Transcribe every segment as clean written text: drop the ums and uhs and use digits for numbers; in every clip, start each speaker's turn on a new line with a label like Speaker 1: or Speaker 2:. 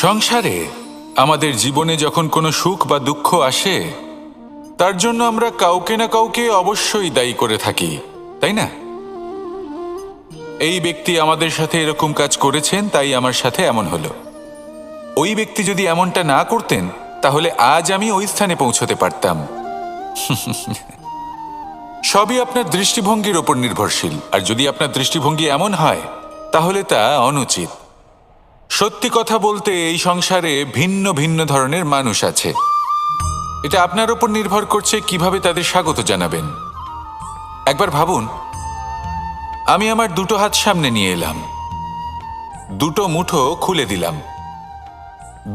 Speaker 1: সংসারে আমাদের জীবনে যখন কোনো সুখ বা দুঃখ আসে তার জন্য আমরা কাউকে না কাউকে অবশ্যই দায়ী করে থাকি, তাই না? এই ব্যক্তি আমাদের সাথে এরকম কাজ করেছেন, তাই আমার সাথে এমন হলো। ওই ব্যক্তি যদি এমনটা না করতেন তাহলে আজ আমি ওই স্থানে পৌঁছতে পারতাম। সবই আপনার দৃষ্টিভঙ্গির ওপর নির্ভরশীল, আর যদি আপনার দৃষ্টিভঙ্গি এমন হয় তাহলে তা অনুচিত। সত্যি কথা বলতে এই সংসারে ভিন্ন ভিন্ন ধরনের মানুষ আছে। এটা আপনার ওপর নির্ভর করছে কিভাবে তাদের স্বাগত জানাবেন। একবার ভাবুন, আমি আমার দুটো হাত সামনে নিয়ে এলাম, দুটো মুঠো খুলে দিলাম।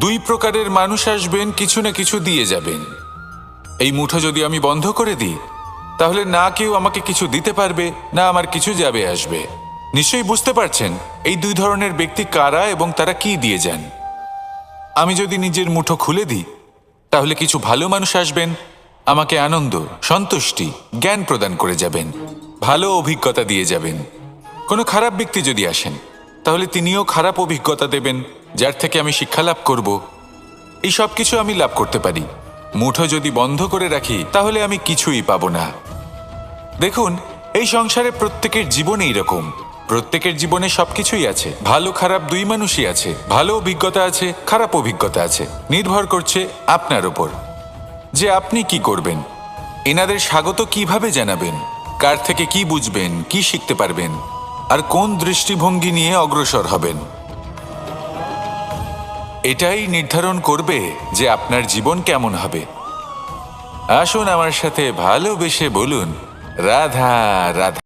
Speaker 1: দুই প্রকারের মানুষ আসবেন, কিছু না কিছু দিয়ে যাবেন। এই মুঠো যদি আমি বন্ধ করে দিই তাহলে না কেউ আমাকে কিছু দিতে পারবে, না আমার কিছু যাবে আসবে। নিশ্চয়ই বুঝতে পারছেন এই দুই ধরনের ব্যক্তি কারা এবং তারা কি দিয়ে যান। আমি যদি নিজের মুঠো খুলে দিই তাহলে কিছু ভালো মানুষ আসবেন, আমাকে আনন্দ, সন্তুষ্টি, জ্ঞান প্রদান করে যাবেন, ভালো অভিজ্ঞতা দিয়ে যাবেন। কোনো খারাপ ব্যক্তি যদি আসেন তাহলে তিনিও খারাপ অভিজ্ঞতা দেবেন, যার থেকে আমি শিক্ষা লাভ করব। এই সব কিছু আমি লাভ করতে পারি। মুঠো যদি বন্ধ করে রাখি তাহলে আমি কিছুই পাবো না। দেখুন, এই সংসারে প্রত্যেকের জীবনে এইরকম। প্রত্যেকের জীবনে সবকিছুই আছে, ভালো খারাপ দুই মানুষই আছে। ভালো অভিজ্ঞতা আছে, খারাপ অভিজ্ঞতা আছে। নির্ভর করছে আপনার ওপর যে আপনি কি করবেন। এনাদের স্বাগত কিভাবে জানাবেন, কার থেকে কি বুঝবেন, কি শিখতে পারবেন, আর কোন দৃষ্টিভঙ্গি নিয়ে অগ্রসর হবেন। এটাই নির্ধারণ করবে যে আপনার জীবন কেমন হবে। আসুন আমার সাথে ভালোবেসে বলুন, রাধা রাধা।